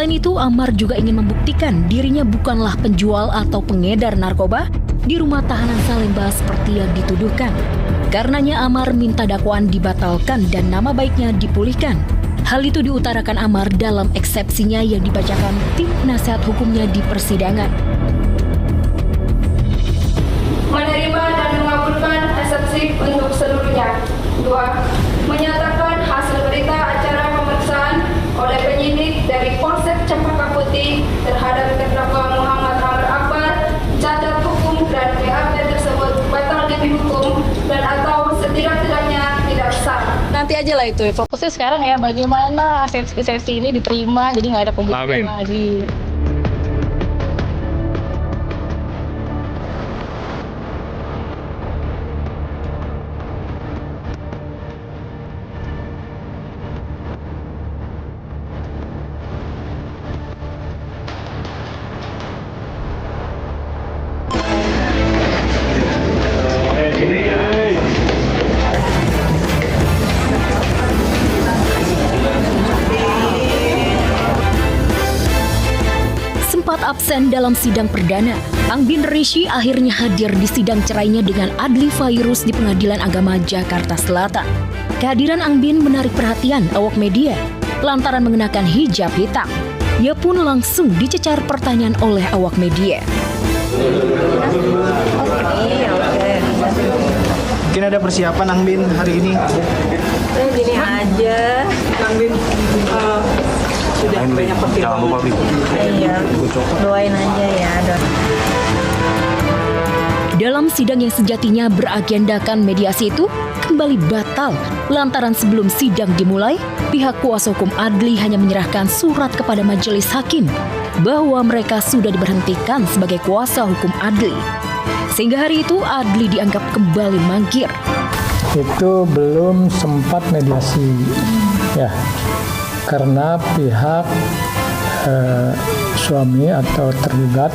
Selain itu, Amar juga ingin membuktikan dirinya bukanlah penjual atau pengedar narkoba di rumah tahanan Salemba seperti yang dituduhkan. Karenanya Amar minta dakwaan dibatalkan dan nama baiknya dipulihkan. Hal itu diutarakan Amar dalam eksepsinya yang dibacakan tim nasihat hukumnya di persidangan. Menerima dan mengabulkan eksepsi untuk seluruhnya. 2. Menyatakan hasil berita acara pemeriksaan oleh penyidik dari Polsek Cempaka Putih terhadap terdakwa Muhammad Amr Akbar, cacat hukum dan BAP tersebut batal demi hukum dan atau setidak-tidaknya tidak sah. Nanti aja lah itu. Fokusnya sekarang ya bagaimana eksepsi ini diterima, jadi nggak ada pembuktian lagi. Sempat absen dalam sidang perdana, Angbin Rishi akhirnya hadir di sidang cerainya dengan Adli Fairuz di Pengadilan Agama Jakarta Selatan. Kehadiran Angbin menarik perhatian awak media lantaran mengenakan hijab hitam. Ia pun langsung dicecar pertanyaan oleh awak media. Mungkin ada persiapan Angbin hari ini? Gini aja, Angbin sudah banyak pertimbangan. Iya, doain aja ya. Dalam sidang yang sejatinya beragendakan mediasi itu kembali batal lantaran sebelum sidang dimulai, pihak kuasa hukum Adli hanya menyerahkan surat kepada majelis hakim bahwa mereka sudah diberhentikan sebagai kuasa hukum Adli. Sehingga hari itu Adli dianggap kembali mangkir. Itu belum sempat mediasi, ya, karena pihak suami atau tergugat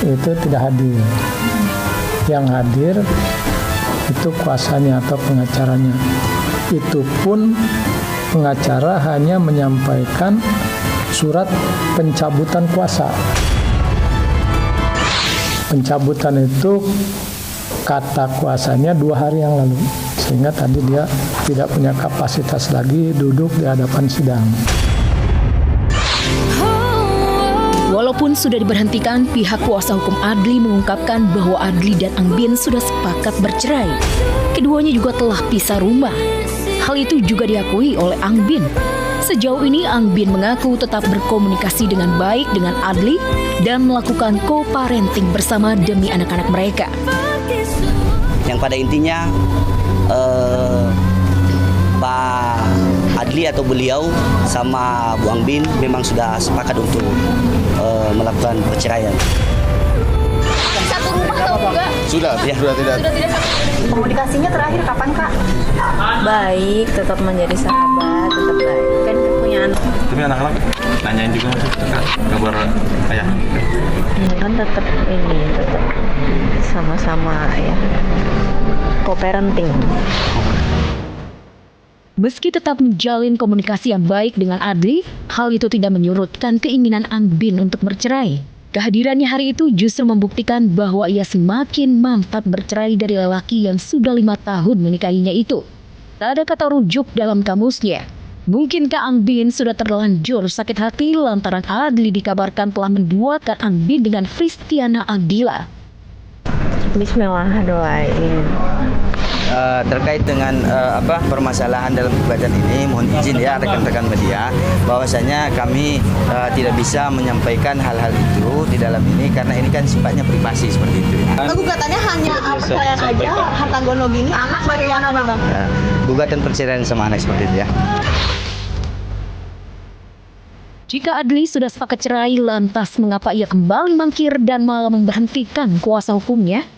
itu tidak hadir. Yang hadir itu kuasanya atau pengacaranya. Itu pun pengacara hanya menyampaikan surat pencabutan kuasa. Pencabutan itu kata kuasanya 2 hari yang lalu, sehingga tadi dia tidak punya kapasitas lagi duduk di hadapan sidang. Walaupun sudah diberhentikan, pihak kuasa hukum Adli mengungkapkan bahwa Adli dan Angbin sudah sepakat bercerai. Keduanya juga telah pisah rumah. Hal itu juga diakui oleh Angbin. Sejauh ini Angbin mengaku tetap berkomunikasi dengan baik dengan Adli dan melakukan co-parenting bersama demi anak-anak mereka. Yang pada intinya Pak Adli atau beliau sama Bu Angbin memang sudah sepakat untuk melakukan perceraian. Satu rumah atau enggak? Sudah tidak. Komunikasinya terakhir kapan, Kak? Baik, tetap menjadi sahabat, tetap baik. Kan punya anak. Tapi anak-anak nanyain juga kabar ayah. Kan tetap sama-sama ya. Co-parenting. Meski tetap menjalin komunikasi yang baik dengan Adli, hal itu tidak menyurutkan keinginan Angbin untuk bercerai. Kehadirannya hari itu justru membuktikan bahwa ia semakin mantap bercerai dari lelaki yang sudah 5 tahun menikahinya itu. Tak ada kata rujuk dalam kamusnya. Mungkinkah Angbin sudah terlanjur sakit hati lantaran Adli dikabarkan telah menduakan Angbin dengan Fristiana Agila. Bismillah, doain. Terkait dengan permasalahan dalam gugatan ini, mohon izin ya rekan-rekan media bahwasanya kami tidak bisa menyampaikan hal-hal itu di dalam ini karena ini kan sifatnya privasi seperti itu. Gugatannya hanya perceraian aja, harta gono gini, anak bagaimana Bang? Gugatan perceraian sama anak seperti itu ya. Jika Adli sudah sepakat cerai, lantas mengapa ia kembali mangkir dan malah memberhentikan kuasa hukumnya?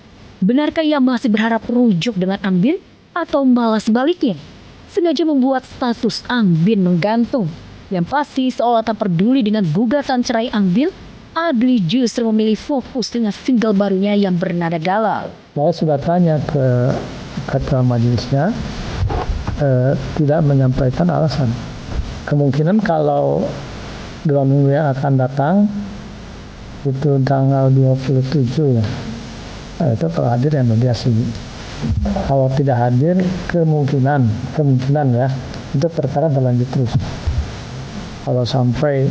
Benarkah ia masih berharap rujuk dengan Angbin atau malah sebaliknya? Sengaja membuat status Angbin menggantung. Yang pasti seolah tak peduli dengan gugatan cerai Angbin, Adli justru memilih fokus dengan single barunya yang bernada galau. Saya sudah tanya ke ketua majelisnya, tidak menyampaikan alasan. Kemungkinan kalau 2 minggu yang akan datang, itu tanggal 27 ya, itu kalau hadir ya mediasi. Kalau tidak hadir, kemungkinan ya, itu perkara berlanjut terus. Kalau sampai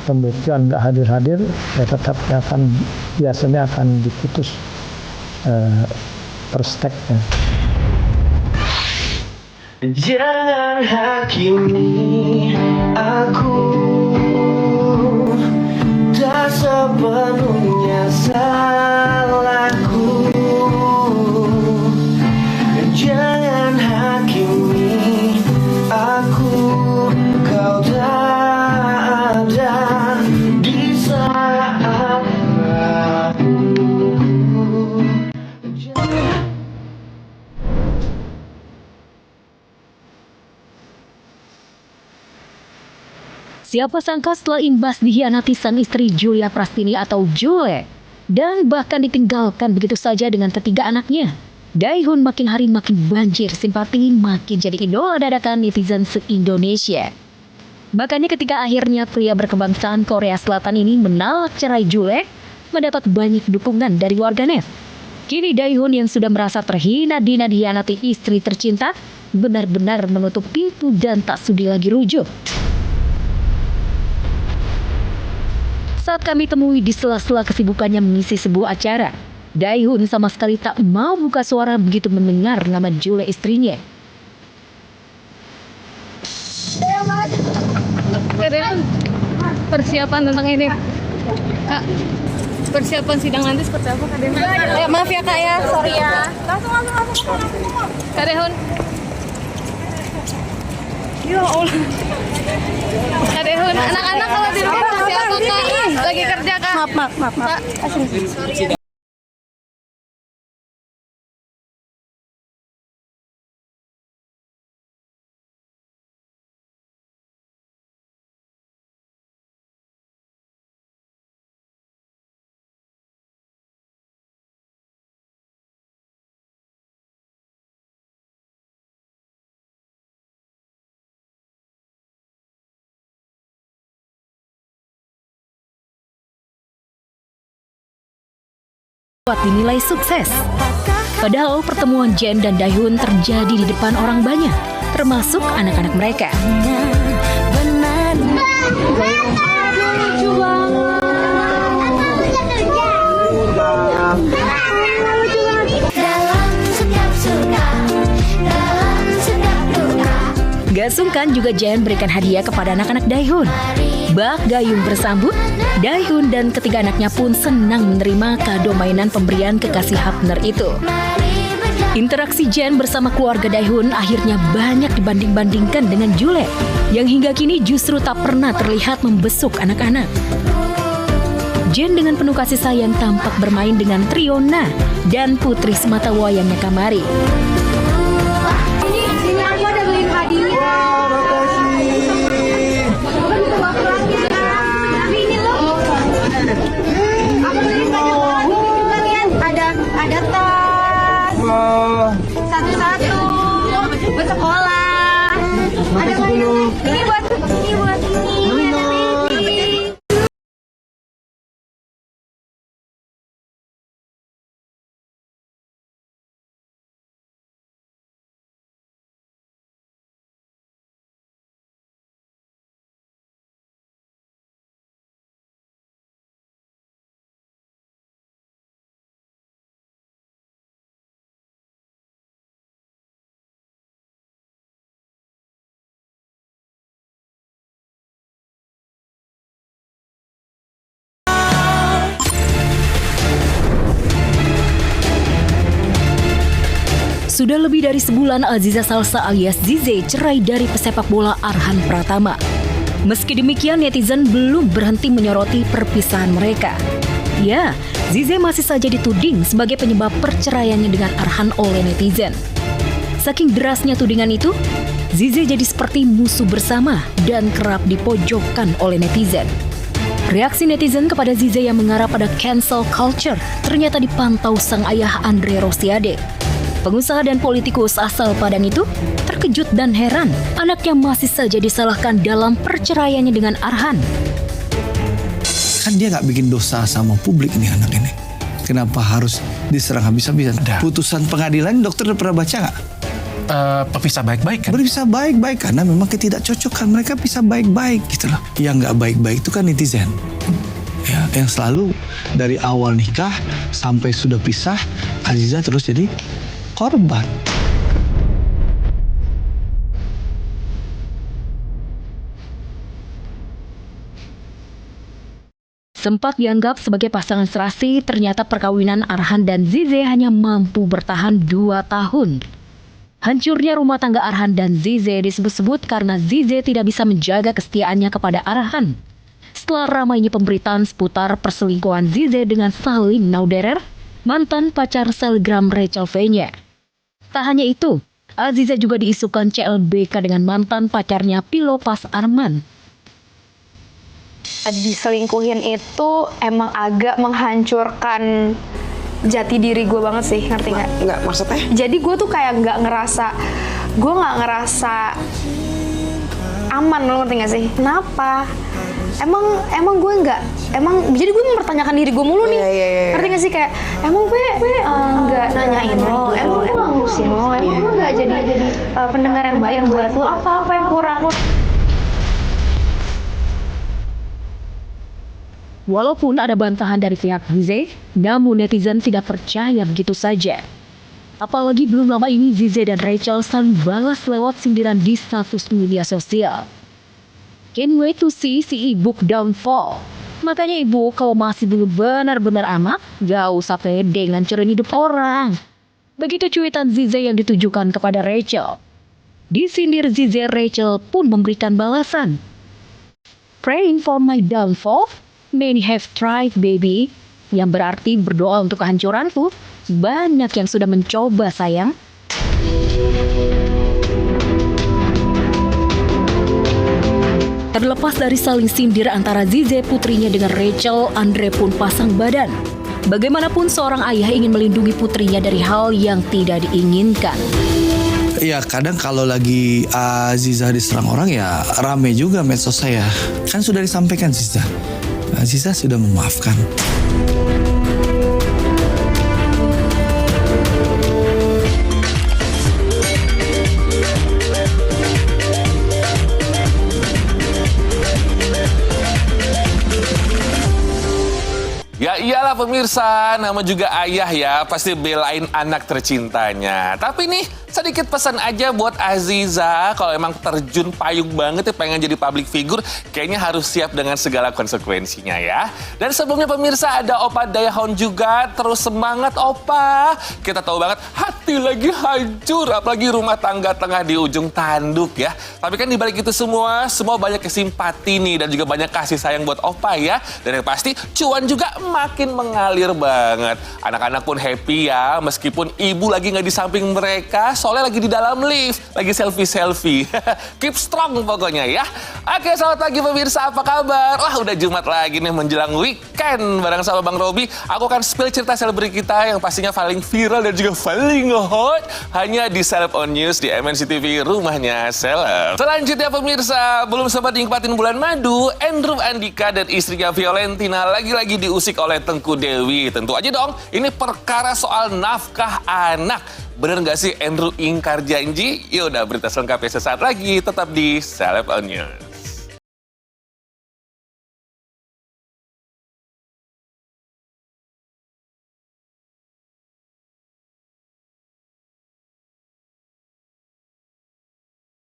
pembuktian nggak hadir, ya tetap biasanya akan diputus per steknya. Jangan hakimi aku, tak sepenuhnya salahku. Jangan hakimi aku, kau tak ada di saat aku. Siapa sangka setelah imbas dikhianati sang istri Julia Prastini atau Jule, dan bahkan ditinggalkan begitu saja dengan ketiga anaknya, Daehoon makin hari makin banjir simpati, makin jadi idola dadakan netizen se-Indonesia. Makanya ketika akhirnya pria berkebangsaan Korea Selatan ini menolak cerai Jule, mendapat banyak dukungan dari warganet. Kini Daehoon yang sudah merasa terhina dikhianati istri tercinta, benar-benar menutup pintu dan tak sudi lagi rujuk. Saat kami temui di sela-sela kesibukannya mengisi sebuah acara, Daehoon sama sekali tak mau buka suara begitu mendengar nama Jule istrinya. Daehoon, persiapan tentang ini. Kak, persiapan sidang nanti seperti apa Kak Daehoon? Maaf ya Kak ya, sorry ya. Kak Daehoon. Ya Allah. Kak Daehoon, anak-anak kalau di rumah persiapan Kak. Lagi kerja Kak. Maaf. Kak, Sorry ya. Dinilai sukses. Padahal pertemuan Jen dan Daehoon terjadi di depan orang banyak, termasuk anak-anak mereka. Gak sungkan juga Jen berikan hadiah kepada anak-anak Daehoon. Bak gayung bersambut, Daehoon dan ketiga anaknya pun senang menerima kado mainan pemberian kekasih partner itu. Interaksi Jen bersama keluarga Daehoon akhirnya banyak dibanding-bandingkan dengan Jule, yang hingga kini justru tak pernah terlihat membesuk anak-anak. Jen dengan penuh kasih sayang tampak bermain dengan trio Na dan putri semata wayangnya Kamari. Ada tas, satu-satu, buat sekolah. Ada banyak. Ini buat ini. Ada baby. Sudah lebih dari sebulan Aziza Salsa alias Zize cerai dari pesepak bola Arhan Pratama. Meski demikian, netizen belum berhenti menyoroti perpisahan mereka. Ya, Zize masih saja dituding sebagai penyebab perceraiannya dengan Arhan oleh netizen. Saking derasnya tudingan itu, Zize jadi seperti musuh bersama dan kerap dipojokkan oleh netizen. Reaksi netizen kepada Zize yang mengarah pada cancel culture ternyata dipantau sang ayah Andre Rosiade. Pengusaha dan politikus asal Padang itu terkejut dan heran anaknya masih saja disalahkan dalam perceraiannya dengan Arhan. Kan dia nggak bikin dosa sama publik nih anak ini. Kenapa harus diserang habis-habisan? Putusan pengadilan dokter udah pernah baca nggak? Bisa baik-baik kan? Bisa baik-baik karena memang ketidakcocokan. Mereka bisa baik-baik gitu loh. Yang nggak baik-baik itu kan netizen. Ya, yang selalu dari awal nikah sampai sudah pisah, Aziza terus jadi korban. Sempat dianggap sebagai pasangan serasi, ternyata perkawinan Arhan dan Zize hanya mampu bertahan 2 tahun. Hancurnya rumah tangga Arhan dan Zize disebut-sebut karena Zize tidak bisa menjaga kesetiaannya kepada Arhan. Setelah ramainya pemberitaan seputar perselingkuhan Zize dengan Salim Nauderer, mantan pacar selebgram Rachel V-nya. Tak hanya itu, Aziza juga diisukan CLBK dengan mantan pacarnya Pilopas Arman. Diselingkuhin itu emang agak menghancurkan jati diri gue banget sih, ngerti nggak? Nggak, maksudnya? Jadi gue tuh kayak nggak ngerasa aman, lo ngerti nggak sih? Kenapa? Emang gue nggak, jadi gue mempertanyakan diri gue mulu nih. Ngerti nggak sih, kayak emang gue nggak nanyain lo, emang gue nggak ngurusin lo, emang gue nggak jadi pendengar yang baik buat lo, apa yang kurang lo? Walaupun ada bantahan dari pihak Zize, namun netizen tidak percaya begitu saja. Apalagi belum lama ini Zize dan Rachel saling balas lewat sindiran di status media sosial. Can't wait to see si ibu downfall. Makanya ibu, kalau masih belum benar-benar amat, gak usah pede ngancurin hidup orang. Begitu cuitan Zize yang ditujukan kepada Rachel. Disindir Zize, Rachel pun memberikan balasan. Praying for my downfall? Many have tried, baby. Yang berarti berdoa untuk kehancuranku. Banyak yang sudah mencoba, sayang. Terlepas dari saling sindir antara Zize putrinya dengan Rachel, Andre pun pasang badan. Bagaimanapun seorang ayah ingin melindungi putrinya dari hal yang tidak diinginkan. Ya kadang kalau lagi Aziza diserang orang ya rame juga medsos saya. Kan sudah disampaikan Aziza sudah memaafkan. Ya iyalah pemirsa, nama juga ayah ya, pasti belain anak tercintanya. Tapi nih, sedikit pesan aja buat Aziza, kalau emang terjun payung banget ya pengen jadi public figure, kayaknya harus siap dengan segala konsekuensinya ya. Dan sebelumnya pemirsa ada Opa Dayahon juga, terus semangat Opa. Kita tahu banget hati lagi hancur, apalagi rumah tangga tengah di ujung tanduk ya. Tapi kan dibalik itu semua banyak simpati nih dan juga banyak kasih sayang buat Opa ya. Dan yang pasti cuan juga makin mengalir banget. Anak-anak pun happy ya, meskipun ibu lagi nggak di samping mereka, soalnya lagi di dalam lift, lagi selfie-selfie. Keep strong pokoknya ya. Oke, selamat pagi pemirsa, apa kabar? Wah, udah Jumat lagi nih menjelang weekend bareng sama Bang Robi. Aku akan spill cerita selebriti kita yang pastinya paling viral dan juga paling hot hanya di Celeb On News di MNC TV, rumahnya seleb. Selanjutnya pemirsa, belum sempat dinikmatin bulan madu, Andrew Andika dan istrinya Violentina lagi-lagi diusik oleh Tengku Dewi. Tentu aja dong, ini perkara soal nafkah anak. Bener nggak sih Andrew ingkar janji? Yaudah, berita selengkapnya sesaat lagi, tetap di Celeb On News.